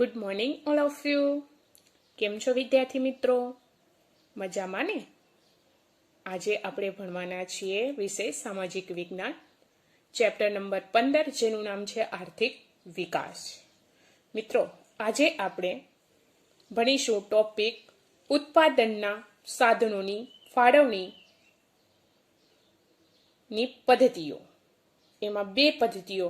Good morning all of you. કેમ છો વિદ્યાર્થી મિત્રો? મજામાં ને? આજે આપણે ભણવાના છીએ વિષય સામાજિક વિજ્ઞાન, ચેપ્ટર નંબર 15, જેનું નામ છે આર્થિક વિકાસ. મિત્રો, આજે આપણે ભણીશું ટોપિક ઉત્પાદનના સાધનોની ફાળવણીની પદ્ધતિઓ. એમાં બે પદ્ધતિઓ,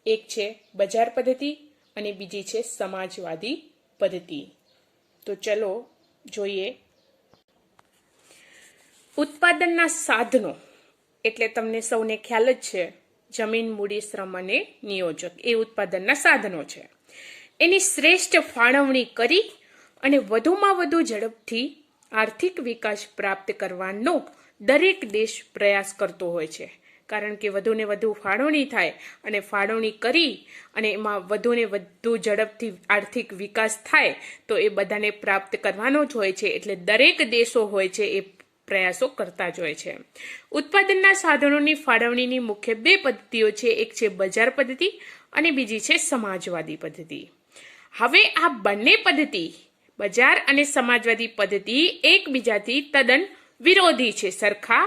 એક છે બજાર પદ્ધતિ અને બીજી છે સમાજવાદી પદ્ધતિ. તો ચલો જોઈએ. ઉત્પાદનના સાધનો એટલે તમને સૌને ખ્યાલ જ છે, જમીન, મૂડી, શ્રમ અને નિયોજક એ ઉત્પાદનના સાધનો છે. એની શ્રેષ્ઠ ફાળવણી કરી અને વધુમાં વધુ ઝડપથી આર્થિક વિકાસ પ્રાપ્ત કરવાનો દરેક દેશ પ્રયાસ કરતો હોય છે. કારણ કે વધુને વધુ ફાળવણી થાય અને ફાળવણી કરી અને એમાં વધુને વધુ ઝડપથી આર્થિક વિકાસ થાય તો એ બધાને પ્રાપ્ત કરવાનો જ હોય છે. એટલે દરેક દેશો હોય છે એ પ્રયાસો કરતા જ હોય છે. ઉત્પાદનના સાધનોની ફાળવણીની મુખ્ય બે પદ્ધતિઓ છે, એક છે બજાર પદ્ધતિ અને બીજી છે સમાજવાદી પદ્ધતિ. હવે આ બંને પદ્ધતિ, બજાર અને સમાજવાદી પદ્ધતિ, એકબીજાથી તદ્દન વિરોધી છે, સરખા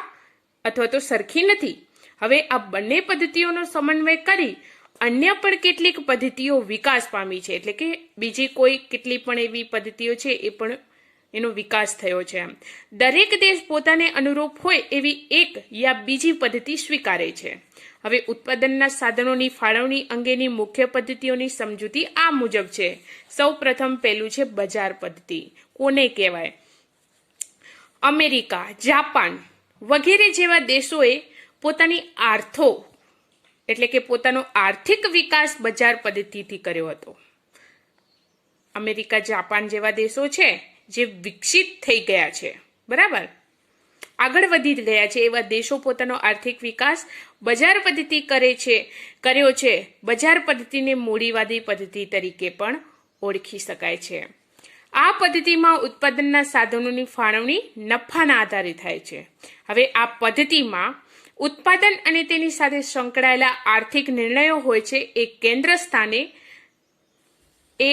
અથવા તો સરખી નથી. હવે આ બંને પદ્ધતિઓનો સમન્વય કરી અન્ય પણ કેટલીક પદ્ધતિઓ વિકાસ પામી છે, એટલે કે બીજી કોઈ કેટલી પણ એવી પદ્ધતિઓ છે એ પણ એનો વિકાસ થયો છે. દરેક દેશ પોતાને અનુરૂપ હોય એવી એક યા બીજી પદ્ધતિ સ્વીકારે છે. હવે ઉત્પાદનના સાધનોની ફાળવણી અંગેની મુખ્ય પદ્ધતિઓની સમજૂતી આ મુજબ છે. સૌ પ્રથમ પહેલું છે બજાર પદ્ધતિ. કોને કહેવાય? અમેરિકા, જાપાન વગેરે જેવા દેશોએ પોતાની પોતાનો આર્થિક વિકાસ બજાર પદ્ધતિથી કર્યો હતો. અમેરિકા, જાપાન જેવા દેશો છે જે વિકસિત થઈ ગયા છે, બરાબર, આગળ વધી ગયા છે, એવા દેશો પોતાનો આર્થિક વિકાસ બજાર પદ્ધતિ કર્યો છે. બજાર પદ્ધતિને મૂડીવાદી પદ્ધતિ તરીકે પણ ઓળખી શકાય છે. આ પદ્ધતિમાં ઉત્પાદનના સાધનોની ફાળવણી નફાના આધારે થાય છે. હવે આ પદ્ધતિમાં ઉત્પાદન અને તેની સાથે સંકળાયેલા આર્થિક નિર્ણયો હોય છે.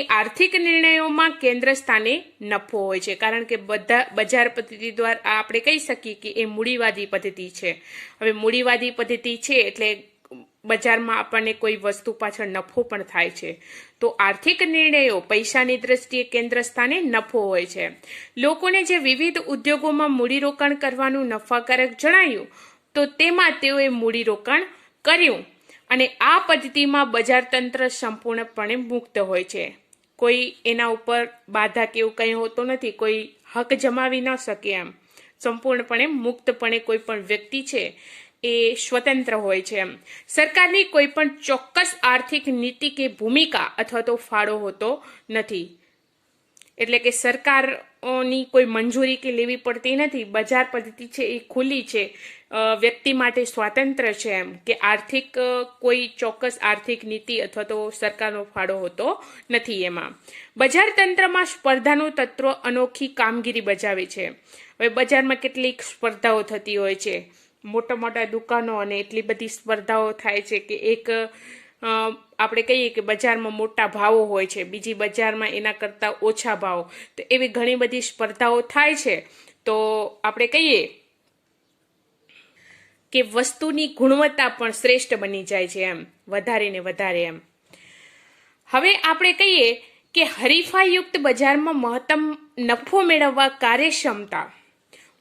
આર્થિક નિર્ણયોમાં કેન્દ્ર સ્થાને નફો હોય છે. કારણ કે બજાર પદ્ધતિ દ્વારા આપણે કહી શકીએ કે એ મૂડીવાદી પદ્ધતિ છે. હવે મૂડીવાદી પદ્ધતિ છે એટલે બજારમાં આપણને કોઈ વસ્તુ પાછળ નફો પણ થાય છે. તો આર્થિક નિર્ણયો પૈસાની દ્રષ્ટિએ કેન્દ્ર સ્થાને નફો હોય છે. લોકોને જે વિવિધ ઉદ્યોગોમાં મૂડીરોકાણ કરવાનું નફાકારક જણાયું તો તેમાં તેઓએ મૂડીરોકાણ કર્યું. અને આ પદ્ધતિમાં બજાર તંત્ર સંપૂર્ણપણે મુક્ત હોય છે. કોઈ એના ઉપર બાધા કે એવું કંઈ હોતું નથી, કોઈ હક જમાવી ન શકે. એમ સંપૂર્ણપણે મુક્તપણે કોઈ પણ વ્યક્તિ છે એ સ્વતંત્ર હોય છે. એમ સરકારની કોઈ પણ ચોક્કસ આર્થિક નીતિ કે ભૂમિકા અથવા તો ફાળો હોતો નથી. એટલે કે સરકારની કોઈ મંજૂરી કે લેવી પડતી નથી. બજાર પદ્ધતિ છે એ ખુલ્લી છે, વ્યક્તિ માટે સ્વાતંત્ર્ય છે. એમ કે કોઈ ચોક્કસ આર્થિક નીતિ અથવા તો સરકારનો ફાળો હોતો નથી. એમાં બજાર તંત્રમાં સ્પર્ધાનું તત્વ અનોખી કામગીરી બજાવે છે. હવે બજારમાં કેટલીક સ્પર્ધાઓ થતી હોય છે, મોટા મોટા દુકાનો, અને એટલી બધી સ્પર્ધાઓ થાય છે કે એક આપણે કહીએ કે બજારમાં મોટા ભાવો હોય છે, બીજી બજારમાં એના કરતાં ઓછા ભાવ. તો એવી ઘણી બધી સ્પર્ધાઓ થાય છે. તો આપણે કહીએ કે વસ્તુની ગુણવત્તા પણ શ્રેષ્ઠ બની જાય છે, એમ વધારે ને વધારે. એમ હવે આપણે કહીએ કે હરીફાઈયુક્ત બજારમાં મહત્તમ નફો મેળવવા કાર્યક્ષમતા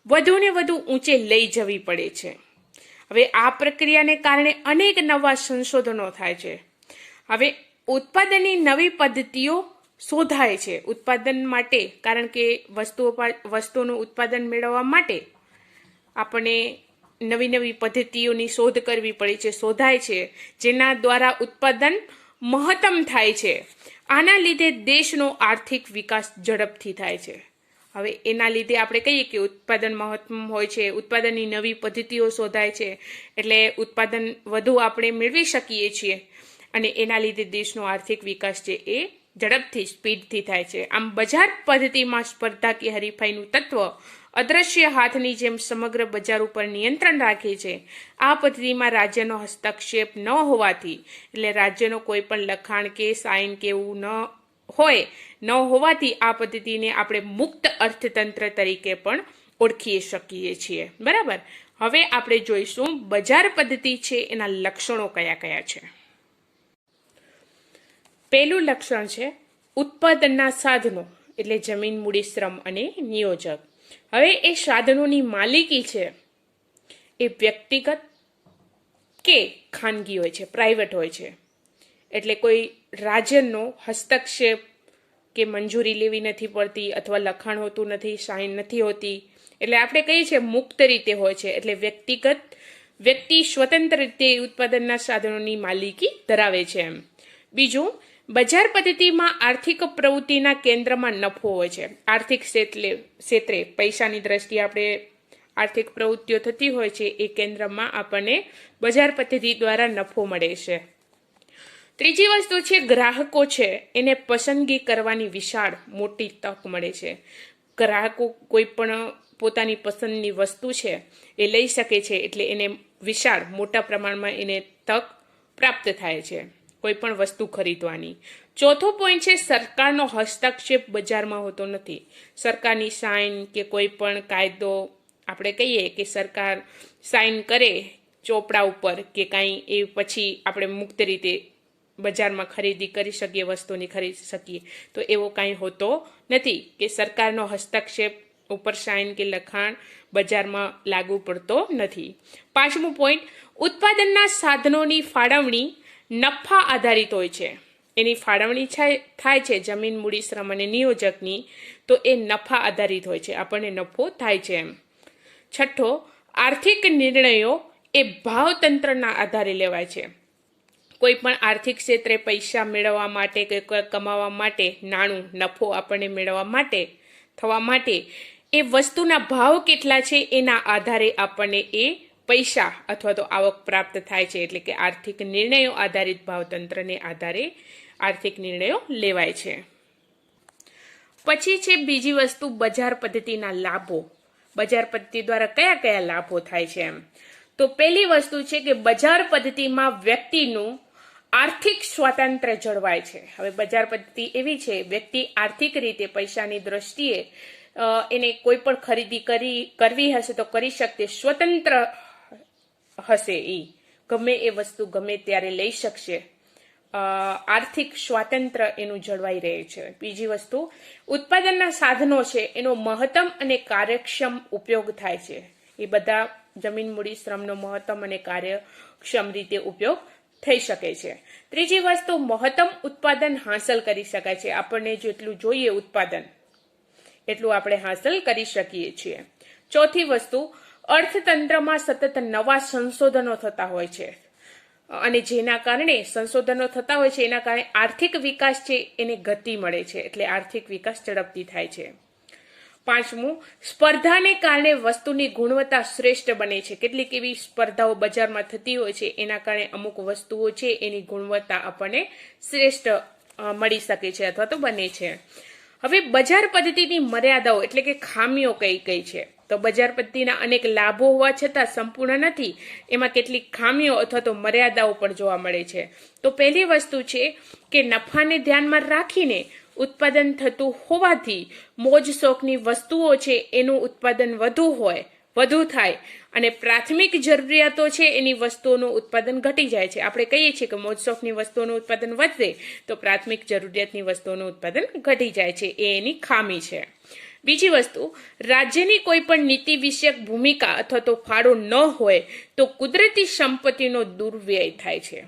વધુને વધુ ઊંચે લઈ જવી પડે છે. હવે આ પ્રક્રિયાને કારણે અનેક નવા સંશોધનો થાય છે. હવે ઉત્પાદનની નવી પદ્ધતિઓ શોધાય છે ઉત્પાદન માટે. કારણ કે વસ્તુઓનું ઉત્પાદન મેળવવા માટે આપણને નવી નવી પદ્ધતિઓની શોધ કરવી પડે છે, શોધાય છે, જેના દ્વારા ઉત્પાદન મહત્તમ થાય છે. આના લીધે દેશનો આર્થિક વિકાસ ઝડપથી થાય છે. હવે એના લીધે આપણે કહીએ કે ઉત્પાદન મહત્તમ હોય છે, ઉત્પાદનની નવી પદ્ધતિઓ શોધાય છે, એટલે ઉત્પાદન વધુ આપણે મેળવી શકીએ છીએ અને એના લીધે દેશનો આર્થિક વિકાસ છે એ ઝડપથી, સ્પીડથી થાય છે. આમ બજાર પદ્ધતિમાં સ્પર્ધા કે હરીફાઈનું તત્વ અદ્રશ્ય હાથની જેમ સમગ્ર બજાર ઉપર નિયંત્રણ રાખે છે. આ પદ્ધતિમાં રાજ્યનો હસ્તક્ષેપ ન હોવાથી, એટલે રાજ્યનો કોઈ પણ લખાણ કે સાઇન કે એવું ન હોય ન હોવાથી આ પદ્ધતિને આપણે મુક્ત અર્થતંત્ર તરીકે પણ ઓળખી શકીએ છીએ. બરાબર. હવે આપણે જોઈશું બજાર પદ્ધતિ છે એના લક્ષણો કયા કયા છે. પહેલું લક્ષણ છે ઉત્પાદનના સાધનો, એટલે જમીન, મૂડી, શ્રમ અને નિયોજક. હવે એ સાધનોની માલિકી છે એ વ્યક્તિગત કે ખાનગી હોય છે, પ્રાઇવેટ હોય છે. એટલે કોઈ રાજ્યનો હસ્તક્ષેપ કે મંજૂરી લેવી નથી પડતી, અથવા લખાણ હોતું નથી, સાઇન નથી હોતી. એટલે આપણે કહીએ છીએ મુક્ત રીતે હોય છે. એટલે વ્યક્તિ સ્વતંત્ર રીતે ઉત્પાદનના સાધનોની માલિકી ધરાવે છે એમ. બીજું, બજાર પદ્ધતિમાં આર્થિક પ્રવૃત્તિના કેન્દ્રમાં નફો હોય છે. આર્થિક ક્ષેત્રે પૈસાની દ્રષ્ટિએ આપણે આર્થિક પ્રવૃત્તિઓ થતી હોય છે એ કેન્દ્રમાં આપણને બજાર પદ્ધતિ દ્વારા નફો મળે છે. ત્રીજી વસ્તુ છે ગ્રાહકો છે એને પસંદગી કરવાની વિશાળ મોટી તક મળે છે. ગ્રાહકો કોઈ પણ પોતાની પસંદની વસ્તુ છે એ લઈ શકે છે. એટલે એને વિશાળ મોટા પ્રમાણમાં એને તક પ્રાપ્ત થાય છે કોઈ પણ વસ્તુ ખરીદવાની. ચોથો પોઈન્ટ છે સરકારનો હસ્તક્ષેપ બજારમાં હોતો નથી. સરકારની સાઇન કે કોઈ પણ કાયદો આપણે કહીએ કે સરકાર સાઇન કરે ચોપડા ઉપર કે કાંઈ, એ પછી આપણે મુક્ત રીતે બજારમાં ખરીદી કરી શકીએ, વસ્તુની ખરીદી શકીએ. તો એવો કાંઈ હોતો નથી કે સરકારનો હસ્તક્ષેપ ઉપર સાઇન કે લખાણ બજારમાં લાગુ પડતો નથી. પાંચમું પોઈન્ટ, ઉત્પાદનના સાધનોની ફાળવણી નફા આધારિત હોય છે. એની ફાળવણી થાય છે જમીન, મૂડી, શ્રમ અને નિયોજકની, તો એ નફા આધારિત હોય છે, આપણને નફો થાય છે એમ. છઠ્ઠો, આર્થિક નિર્ણયો એ ભાવતંત્રના આધારે લેવાય છે. કોઈ પણ આર્થિક ક્ષેત્રે પૈસા મેળવવા માટે કે કમાવા માટે, નાણું નફો આપણને મેળવવા માટે થવા માટે એ વસ્તુના ભાવ કેટલા છે એના આધારે આપણને એ પૈસા અથવા તો આવક પ્રાપ્ત થાય છે. એટલે કે આર્થિક નિર્ણયો આધારિત ભાવતંત્રને આધારે આર્થિક નિર્ણયો લેવાય છે. પછી છે બીજી વસ્તુ બજાર પદ્ધતિના લાભો. બજાર પદ્ધતિ દ્વારા કયા કયા લાભો થાય છે એમ. તો પહેલી વસ્તુ છે કે બજાર પદ્ધતિમાં વ્યક્તિનું આર્થિક સ્વાતંત્ર્ય જળવાય છે. હવે બજાર પદ્ધતિ એવી છે, વ્યક્તિ આર્થિક રીતે પૈસાની દ્રષ્ટિએ એને કોઈ પણ ખરીદી કરવી હશે તો કરી શકશે, સ્વતંત્ર હશે. એ ગમે એ વસ્તુ ગમે ત્યારે લઈ શકશે. આર્થિક સ્વાતંત્ર્ય એનું જળવાઈ રહે છે. બીજી વસ્તુ, ઉત્પાદનના સાધનો છે એનો મહત્તમ અને કાર્યક્ષમ ઉપયોગ થાય છે. એ બધા જમીન, મૂડી, શ્રમનો મહત્તમ અને કાર્યક્ષમ રીતે ઉપયોગ થઈ શકે છે. ત્રીજી વસ્તુ, મહત્તમ ઉત્પાદન હાંસલ કરી શકાય છે. આપણને જેટલું જોઈએ ઉત્પાદન એટલું આપણે હાંસલ કરી શકીએ છીએ. ચોથી વસ્તુ, અર્થતંત્રમાં સતત નવા સંશોધનો થતા હોય છે અને જેના કારણે સંશોધનો થતા હોય છે એના કારણે આર્થિક વિકાસ છે એને ગતિ મળે છે. એટલે આર્થિક વિકાસ ઝડપથી થાય છે. પાંચમું, સ્પર્ધાને કારણે વસ્તુની ગુણવત્તા શ્રેષ્ઠ બને છે. કેટલીક એવી સ્પર્ધાઓ બજારમાં થતી હોય છે એના કારણે અમુક વસ્તુઓ છે એની ગુણવત્તા આપણને શ્રેષ્ઠ મળી શકે છે અથવા તો બને છે. હવે બજાર પદ્ધતિની મર્યાદાઓ એટલે કે ખામીઓ કઈ કઈ છે. તો બજાર પદ્ધતિના અનેક લાભો હોવા છતાં સંપૂર્ણ નથી. એમાં કેટલીક ખામીઓ અથવા તો મર્યાદાઓ પણ જોવા મળે છે. તો પહેલી વસ્તુ છે કે નફાને ધ્યાનમાં રાખીને ઉત્પાદન થતું હોવાથી મોજ શોખની વસ્તુઓ છે એનું ઉત્પાદન વધુ થાય અને પ્રાથમિક જરૂરિયાતો છે એની વસ્તુઓનું ઉત્પાદન ઘટી જાય છે. આપણે કહીએ છીએ કે મોજ શોખની વસ્તુઓનું ઉત્પાદન વધે તો પ્રાથમિક જરૂરિયાતની વસ્તુઓનું ઉત્પાદન ઘટી જાય છે. એ એની ખામી છે. બીજી વસ્તુ, રાજ્યની કોઈ પણ નીતિ વિષયક ભૂમિકા અથવા તો ફાળો ન હોય તો કુદરતી સંપત્તિનો દુર્વ્યય થાય છે.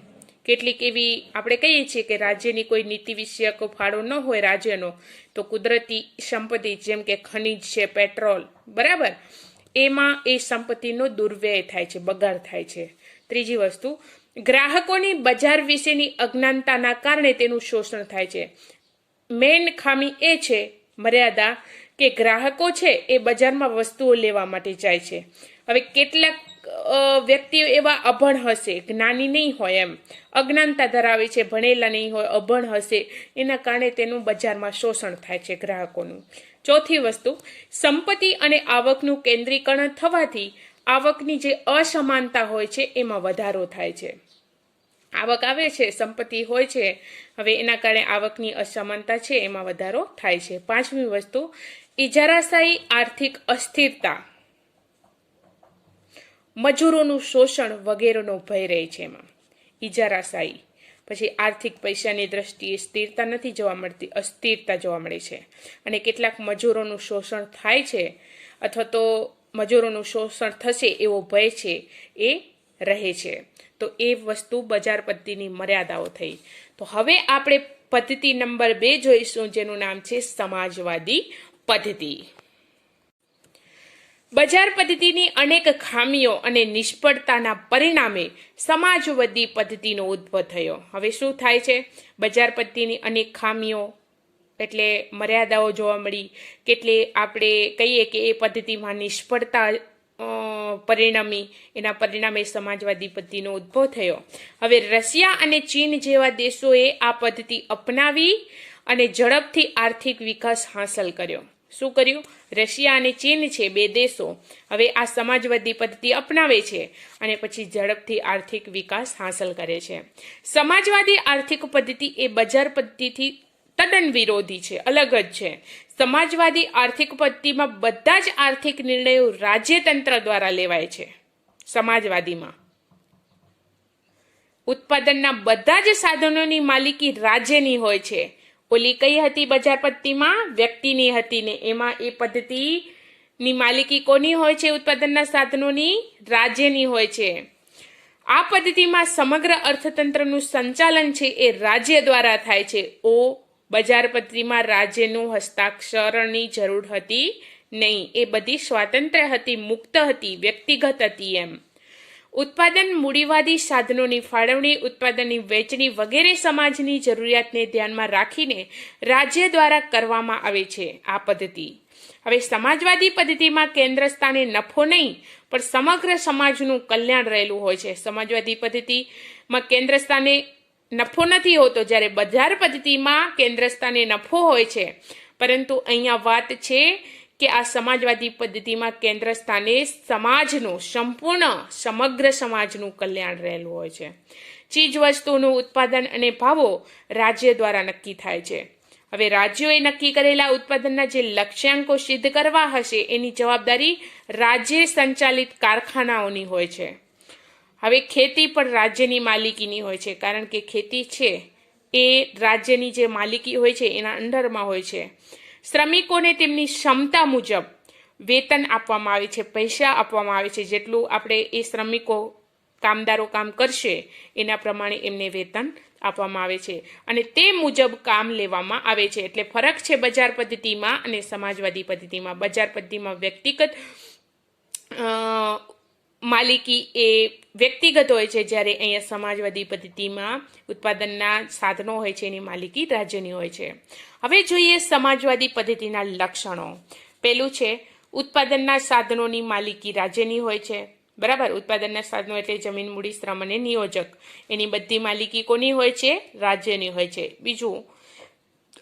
કેટલીક એવી આપણે કહીએ છીએ કે રાજ્યની કોઈ નીતિ વિષયક ફાળો ન હોય રાજ્યનો, તો કુદરતી સંપત્તિ જેમ કે ખનિજ છે, પેટ્રોલ, બરાબર, એમાં એ સંપત્તિનો દુર્વ્યય થાય છે, બગાડ થાય છે. ત્રીજી વસ્તુ, ગ્રાહકોની બજાર વિશેની અજ્ઞાનતાના કારણે તેનું શોષણ થાય છે. મેઇન ખામી એ છે, મર્યાદા, કે ગ્રાહકો છે એ બજારમાં વસ્તુઓ લેવા માટે જાય છે. હવે કેટલાક વ્યક્તિઓ એવા અભણ હશે, જ્ઞાની નહીં હોય, એમ અજ્ઞાનતા ધરાવે છે, ભણેલા નહીં હોય, અભણ હશે, એના કારણે તેનું બજારમાં શોષણ થાય છે ગ્રાહકોનું. ચોથી વસ્તુ, સંપત્તિ અને આવકનું કેન્દ્રીકરણ થવાથી આવકની જે અસમાનતા હોય છે એમાં વધારો થાય છે. આવક આવે છે, સંપત્તિ હોય છે, હવે એના કારણે આવકની અસમાનતા છે એમાં વધારો થાય છે. પાંચમી વસ્તુ, ઇજારાશાહી આર્થિક અસ્થિરતા, મજૂરોનું શોષણ વગેરેનો ભય રહે છે એમાં. ઇજારાશાહી, પછી આર્થિક પૈસાની દ્રષ્ટિએ સ્થિરતા નથી જોવા મળતી, અસ્થિરતા જોવા મળે છે. અને કેટલાક મજૂરોનું શોષણ થાય છે અથવા તો મજૂરોનું શોષણ થશે એવો ભય છે એ રહે છે. તો એ વસ્તુ બજાર પદ્ધતિની મર્યાદાઓ થઈ. તો હવે આપણે પદ્ધતિ નંબર 2 જોઈશું, જેનું નામ છે સમાજવાદી પદ્ધતિ. બજાર પદ્ધતિની અનેક ખામીઓ અને નિષ્ફળતાના પરિણામે સમાજવાદી પદ્ધતિનો ઉદ્ભવ થયો. હવે શું થાય છે? બજાર પદ્ધતિની અનેક ખામીઓ એટલે મર્યાદાઓ જોવા મળી, કેટલે આપણે કહીએ કે એ પદ્ધતિમાં નિષ્ફળતા પરિણમી, એના પરિણામે સમાજવાદી પદ્ધતિનો ઉદ્ભવ થયો. હવે રશિયા અને ચીન જેવા દેશોએ આ પદ્ધતિ અપનાવી અને ઝડપથી આર્થિક વિકાસ હાંસલ કર્યો. શું કર્યું? રશિયા અને ચીન છે, બે દેશો હવે આ સમાજવાદી પદ્ધતિ અપનાવે છે અને પછી ઝડપથી આર્થિક વિકાસ હાંસલ કરે છે. સમાજવાદી આર્થિક પદ્ધતિ એ બજાર પદ્ધતિથી તદ્દન વિરોધી છે, અલગ જ છે. સમાજવાદી આર્થિક પદ્ધતિમાં બધા જ આર્થિક નિર્ણયો રાજ્યતંત્ર દ્વારા લેવાય છે. સમાજવાદીમાં ઉત્પાદનના બધા જ સાધનોની માલિકી રાજ્યની હોય છે. ઓલી કઈ હતી બજાર પદ્ધતિમાં? વ્યક્તિની હતી ને એમાં એ પદ્ધતિની માલિકી કોની હોય છે? ઉત્પાદનના સાધનોની રાજ્યની હોય છે. આ પદ્ધતિમાં સમગ્ર અર્થતંત્રનું સંચાલન છે એ રાજ્ય દ્વારા થાય છે. બજાર પદ્ધતિમાં રાજ્યનું હસ્તાક્ષરની જરૂર હતી નહીં, એ બધી સ્વાતંત્ર્ય હતી, મુક્ત હતી, વ્યક્તિગત હતી. એમ ઉત્પાદન, મૂડીવાદી સાધનોની ફાળવણી, ઉત્પાદનની વહેંચણી વગેરે સમાજની જરૂરિયાતને ધ્યાનમાં રાખીને રાજ્ય દ્વારા કરવામાં આવે છે આ પદ્ધતિ. હવે સમાજવાદી પદ્ધતિમાં કેન્દ્ર સ્થાને નફો નહીં પણ સમગ્ર સમાજનું કલ્યાણ રહેલું હોય છે. સમાજવાદી પદ્ધતિમાં કેન્દ્ર સ્થાને નફો નથી હોતો, જ્યારે બજાર પદ્ધતિમાં કેન્દ્ર સ્થાને નફો હોય છે. પરંતુ અહીંયા વાત છે કે આ સમાજવાદી પદ્ધતિમાં કેન્દ્ર સ્થાને સમાજનું સમગ્ર સમાજનું કલ્યાણ રહેલું હોય છે. ચીજ વસ્તુનું ઉત્પાદન અને ભાવો રાજ્ય દ્વારા નક્કી થાય છે. હવે રાજ્યોએ નક્કી કરેલા ઉત્પાદનના જે લક્ષ્યાંકો સિદ્ધ કરવા હશે એની જવાબદારી રાજ્ય સંચાલિત કારખાનાઓની હોય છે. હવે ખેતી પણ રાજ્યની માલિકીની હોય છે, કારણ કે ખેતી છે એ રાજ્યની જે માલિકી હોય છે એના અંડરમાં હોય છે. શ્રમિકોને તેમની ક્ષમતા મુજબ વેતન આપવામાં આવે છે, પૈસા આપવામાં આવે છે. જેટલું આપણે એ શ્રમિકો કામદારો કામ કરશે એના પ્રમાણે એમને વેતન આપવામાં આવે છે અને તે મુજબ કામ લેવામાં આવે છે. એટલે ફરક છે બજાર પદ્ધતિમાં અને સમાજવાદી પદ્ધતિમાં. બજાર પદ્ધતિમાં વ્યક્તિગત માલિકી એ વ્યક્તિગત હોય છે, જ્યારે અહીંયા સમાજવાદી પદ્ધતિમાં ઉત્પાદનના સાધનો હોય છે એની માલિકી રાજ્યની હોય છે. હવે જોઈએ સમાજવાદી પદ્ધતિના લક્ષણો. પહેલું છે ઉત્પાદનના સાધનોની માલિકી રાજ્યની હોય છે. બરાબર, ઉત્પાદનના સાધનો એટલે જમીન, મૂડી, શ્રમ અને નિયોજક, એની બધી માલિકી કોની હોય છે? રાજ્યની હોય છે. બીજું,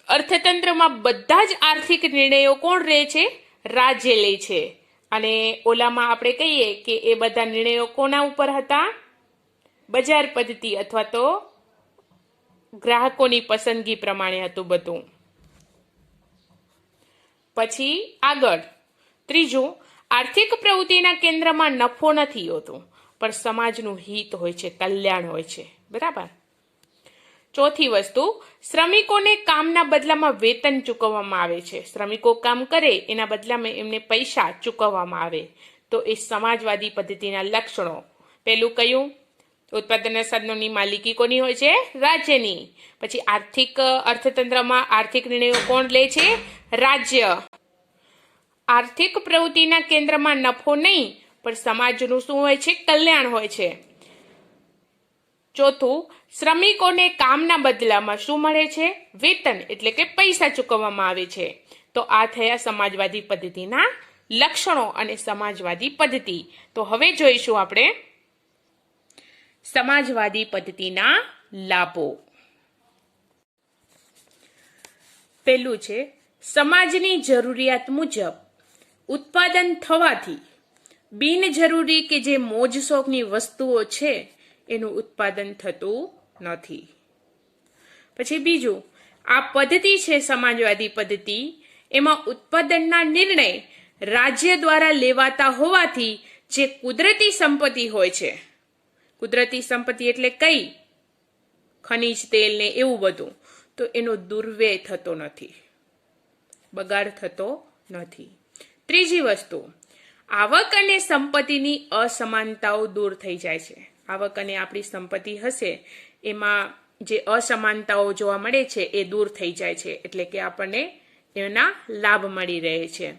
અર્થતંત્રમાં બધા જ આર્થિક નિર્ણયો કોણ રહે છે? રાજ્ય લે છે. અને ઓલામાં આપણે કહીએ કે એ બધા નિર્ણયો કોના ઉપર હતા? બજાર પદ્ધતિ અથવા તો ગ્રાહકોની પસંદગી પ્રમાણે હતું બધું. પછી આગળ ત્રીજું, આર્થિક પ્રવૃત્તિના કેન્દ્રમાં નફો નથી હોતો પણ સમાજનું હિત હોય છે, કલ્યાણ હોય છે. બરાબર. ચોથી વસ્તુ, શ્રમિકોને કામના બદલામાં વેતન ચૂકવવામાં આવે છે. શ્રમિકો કામ કરે એના બદલામાં એમને પૈસા ચૂકવવામાં આવે. તો એ સમાજવાદી પદ્ધતિના લક્ષણો. પહેલું કયું? ઉત્પાદનના સાધનોની માલિકી કોની હોય છે? રાજ્યની. પછી અર્થતંત્રમાં આર્થિક નિર્ણયો કોણ લે છે? રાજ્ય. આર્થિક પ્રવૃત્તિના કેન્દ્રમાં નફો નહીં પણ સમાજનું શું હોય છે? કલ્યાણ હોય છે. ચોથું, શ્રમિકોને કામના બદલામાં શું મળે છે? વેતન, એટલે કે પૈસા ચૂકવવામાં આવે છે. તો આ થયા સમાજવાદી પદ્ધતિના લક્ષણો અને સમાજવાદી પદ્ધતિ. તો હવે જોઈશું આપણે સમાજવાદી પદ્ધતિના લાભો. પહેલું છે સમાજની જરૂરિયાત મુજબ ઉત્પાદન થવાથી બિનજરૂરી કે જે મોજ શોખની વસ્તુઓ છે એનું ઉત્પાદન થતું નથી. પછી બીજું, આ પદ્ધતિ છે સમાજવાદી પદ્ધતિ, એમાં ઉત્પાદનના નિર્ણય રાજ્ય દ્વારા લેવાતા હોવાથી જે કુદરતી સંપત્તિ હોય છે, કુદરતી સંપત્તિ એટલે કઈ, ખનિજ તેલ ને એવું બધું, તો એનો દુર્વ્યય થતો નથી, બગાડ થતો નથી. ત્રીજી વસ્તુ, આવક અને સંપત્તિની અસમાનતાઓ દૂર થઈ જાય છે. આવક અને આપણી સંપત્તિ હશે એમાં જે અસમાનતાઓ જોવા મળે છે એ દૂર થઈ જાય છે, એટલે કે આપણને એના લાભ મળી રહે છે.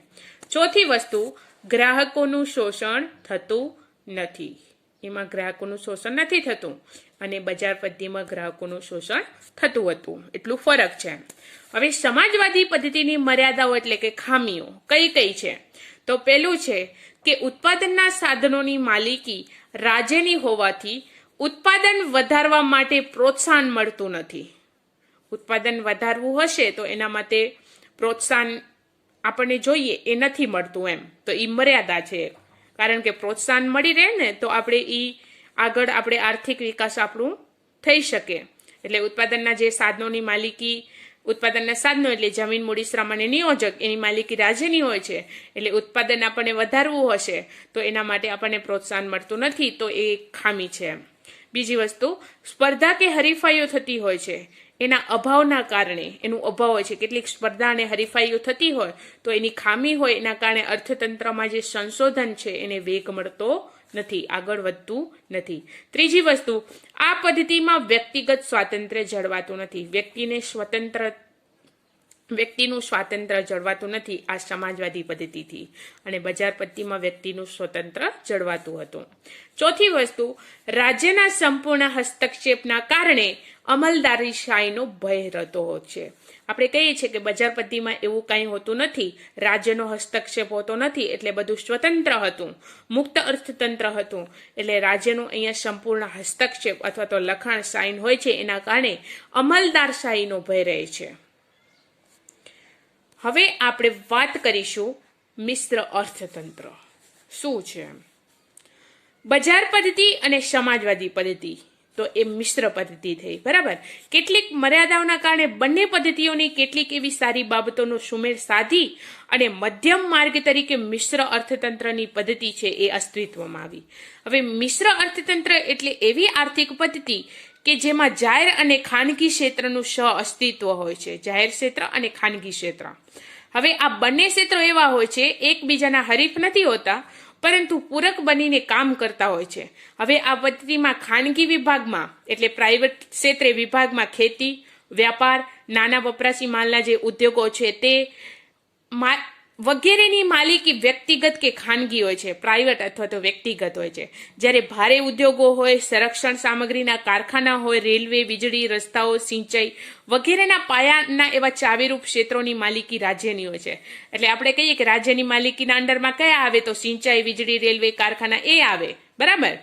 ચોથી વસ્તુ, ગ્રાહકોનું શોષણ થતું નથી. એમાં ગ્રાહકોનું શોષણ નથી થતું અને બજાર પદ્ધતિમાં ગ્રાહકોનું શોષણ થતું હતું, એટલું ફરક છે. હવે સમાજવાદી પદ્ધતિની મર્યાદાઓ એટલે કે ખામીઓ કઈ કઈ છે? તો પેલું છે કે ઉત્પાદનના સાધનોની માલિકી રાજ્યની હોવાથી ઉત્પાદન વધારવા માટે પ્રોત્સાહન મળતું નથી. ઉત્પાદન વધારવું હશે તો એના માટે પ્રોત્સાહન આપણને જોઈએ એ નથી મળતું, એમ તો એ મર્યાદા છે. કારણ કે પ્રોત્સાહન મળી રહે ને તો આપણે આગળ આપણે આર્થિક વિકાસ આપણું થઈ શકે. એટલે ઉત્પાદનના જે સાધનોની માલિકી, ઉત્પાદનના સાધનો એટલે જમીન, મૂડી, શ્રમ અને નિયોજક, એની માલિકી રાજ્યની હોય છે. એટલે ઉત્પાદન આપણને વધારવું હશે તો એના માટે આપણને પ્રોત્સાહન મળતું નથી, તો એ ખામી છે. બીજી વસ્તુ, સ્પર્ધા કે હરીફાઈઓ થતી હોય છે એના અભાવના કારણે, એનું અભાવ હોય છે, કેટલીક સ્પર્ધા અને હરીફાઈઓ થતી હોય તો એની ખામી હોય, એના કારણે અર્થતંત્રમાં જે સંશોધન છે એને વેગ મળતો નથી, આગળ વધતું નથી. ત્રીજી વસ્તુ, આ પદ્ધતિમાં વ્યક્તિગત સ્વાતંત્ર્ય જળવાતું નથી. વ્યક્તિનું સ્વાતંત્ર્ય જળવાતું નથી આ સમાજવાદી પદ્ધતિથી, અને બજાર પદ્ધતિમાં વ્યક્તિનું સ્વતંત્ર જળવાતું હતું. ચોથી વસ્તુ, રાજ્યના સંપૂર્ણ હસ્તક્ષેપના કારણે અમલદારીશાહીનો ભય રહેતો હોય છે. આપણે કહીએ છીએ કે બજાર પદ્ધતિમાં એવું કંઈ હોતું નથી, રાજ્યનો હસ્તક્ષેપ હોતો નથી, એટલે બધું સ્વતંત્ર હતું, મુક્ત અર્થતંત્ર હતું. એટલે રાજ્યનું અહીંયા સંપૂર્ણ હસ્તક્ષેપ અથવા તો લખાણ સાઇન હોય છે, એના કારણે અમલદારશાહીનો ભય રહે છે. હવે આપણે વાત કરીશું મિશ્ર અર્થતંત્ર શું છે. બજાર પદ્ધતિ અને સમાજવાદી પદ્ધતિ તો એ મિશ્ર પદ્ધતિ થઈ, બરાબર. કેટલીક મર્યાદાઓના કારણે બંને પદ્ધતિઓની કેટલીક એવી સારી બાબતોનો સુમેળ સાધી અને મધ્યમ માર્ગ તરીકે મિશ્ર અર્થતંત્રની પદ્ધતિ છે એ અસ્તિત્વમાં આવી. હવે મિશ્ર અર્થતંત્ર એટલે એવી આર્થિક પદ્ધતિ કે જેમાં જાહેર અને ખાનગી ક્ષેત્રનું સહ અસ્તિત્વ હોય છે, જાહેર ક્ષેત્ર અને ખાનગી ક્ષેત્ર. હવે આ બંને ક્ષેત્રો એવા હોય છે, એકબીજાના હરીફ નથી હોતા, પરંતુ પૂરક બનીને કામ કરતા હોય છે. હવે આ પદ્ધતિમાં ખાનગી વિભાગમાં એટલે પ્રાઇવેટ ક્ષેત્રે વિભાગમાં ખેતી, વ્યાપાર, નાના વપરાશી માલના જે ઉદ્યોગો છે તે વગેરેની માલિકી વ્યક્તિગત કે ખાનગી હોય છે, પ્રાઇવેટ અથવા તો વ્યક્તિગત હોય છે. જ્યારે ભારે ઉદ્યોગો હોય, સંરક્ષણ સામગ્રીના કારખાના હોય, રેલવે, વીજળી, રસ્તાઓ, સિંચાઈ વગેરેના પાયાના એવા ચાવીરૂપ ક્ષેત્રોની માલિકી રાજ્યની હોય છે. એટલે આપણે કહીએ કે રાજ્યની માલિકીના અંડરમાં કયા આવે તો સિંચાઈ, વીજળી, રેલવે, કારખાના એ આવે, બરાબર.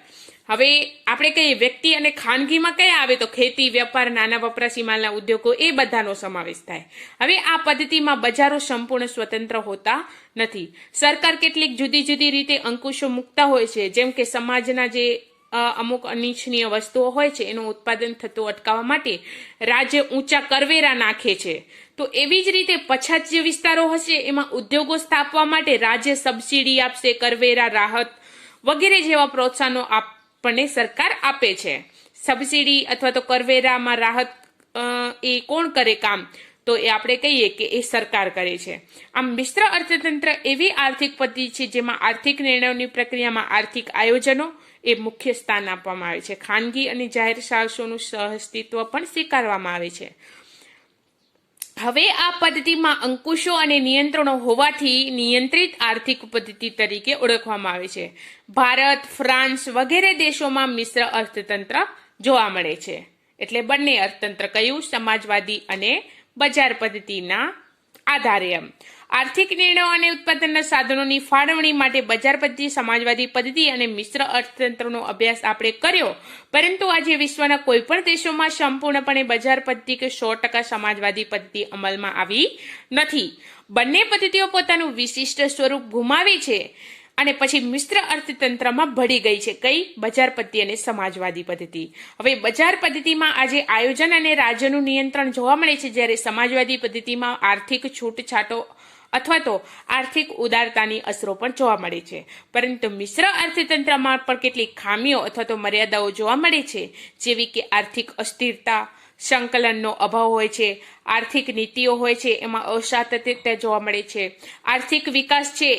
હવે આપણે કહીએ વ્યક્તિ અને ખાનગીમાં કયા આવે તો ખેતી, વેપાર, નાના વપરાશી માલના ઉદ્યોગો એ બધાનો સમાવેશ થાય. હવે આ પદ્ધતિમાં બજારો સંપૂર્ણ સ્વતંત્ર હોતા નથી. સરકાર કેટલીક જુદી જુદી રીતે અંકુશો મૂકતા હોય છે, જેમ કે સમાજના જે અમુક અનિચ્છનીય વસ્તુઓ હોય છે એનું ઉત્પાદન થતું અટકાવવા માટે રાજ્ય ઊંચા કરવેરા નાખે છે. તો એવી જ રીતે પછાત જે વિસ્તારો હશે એમાં ઉદ્યોગો સ્થાપવા માટે રાજ્ય સબસિડી આપશે, કરવેરા રાહત વગેરે જેવા પ્રોત્સાહનો આપણને સરકાર આપે છે. સબસિડી અથવા તો કરવેરામાં રાહત એ કોણ કરે કામ? તો એ આપણે કહીએ કે એ સરકાર કરે છે. આમ મિશ્ર અર્થતંત્ર એવી આર્થિક પદ્ધતિ છે જેમાં આર્થિક નિર્ણયોની પ્રક્રિયામાં આર્થિક આયોજનો એ મુખ્ય સ્થાન આપવામાં આવે છે. ખાનગી અને જાહેર સાહસોનું સહઅસ્તિત્વ પણ સ્વીકારવામાં આવે છે. હવે આ પદ્ધતિમાં અંકુશો અને નિયંત્રણો હોવાથી નિયંત્રિત આર્થિક પદ્ધતિ તરીકે ઓળખવામાં આવે છે. ભારત, ફ્રાન્સ વગેરે દેશોમાં મિશ્ર અર્થતંત્ર જોવા મળે છે. એટલે બંને અર્થતંત્ર કયું? સમાજવાદી અને બજાર પદ્ધતિના આધારે. એમ આર્થિક નિર્ણયો અને ઉત્પાદનના સાધનોની ફાળવણી માટે બજાર પદ્ધતિ, સમાજવાદી પદ્ધતિ અને મિશ્ર અર્થતંત્રનો અભ્યાસ આપણે કર્યો. પરંતુ આજે વિશ્વના કોઈ પણ દેશોમાં સંપૂર્ણપણે બજાર પદ્ધતિ કે 100% સમાજવાદી પદ્ધતિ અમલમાં આવી નથી. બંને પદ્ધતિઓ પોતાનું વિશિષ્ટ સ્વરૂપ ગુમાવી છે અને પછી મિશ્ર અર્થતંત્રમાં ભળી ગઈ છે કઈ? બજાર પદ્ધતિ અને સમાજવાદી પદ્ધતિ. હવે બજાર પદ્ધતિમાં આજે આયોજન અને રાજ્યનું નિયંત્રણ જોવા મળે છે, જ્યારે સમાજવાદી પદ્ધતિમાં આર્થિક છૂટછાટો અથવા તો આર્થિક ઉદારતાની અસરો પણ જોવા મળે છે. પરંતુ મિશ્ર અર્થતંત્રમાં પણ કેટલીક ખામીઓ અથવા તો મર્યાદાઓ જોવા મળે છે, જેવી કે આર્થિક અસ્થિરતા, સંકલનનો અભાવ હોય છે, આર્થિક નીતિઓ હોય છે એમાં અસાતત્યતા જોવા મળે છે, આર્થિક વિકાસ છે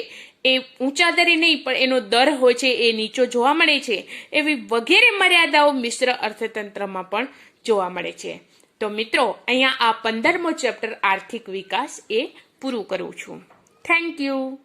એ ઊંચા દરે નહીં પણ એનો દર હોય છે એ નીચો જોવા મળે છે. એવી વગેરે મર્યાદાઓ મિશ્ર અર્થતંત્રમાં પણ જોવા મળે છે. તો મિત્રો, અહીંયા આ 15મો ચેપ્ટર આર્થિક વિકાસ એ પૂરું કરું છું. Thank you.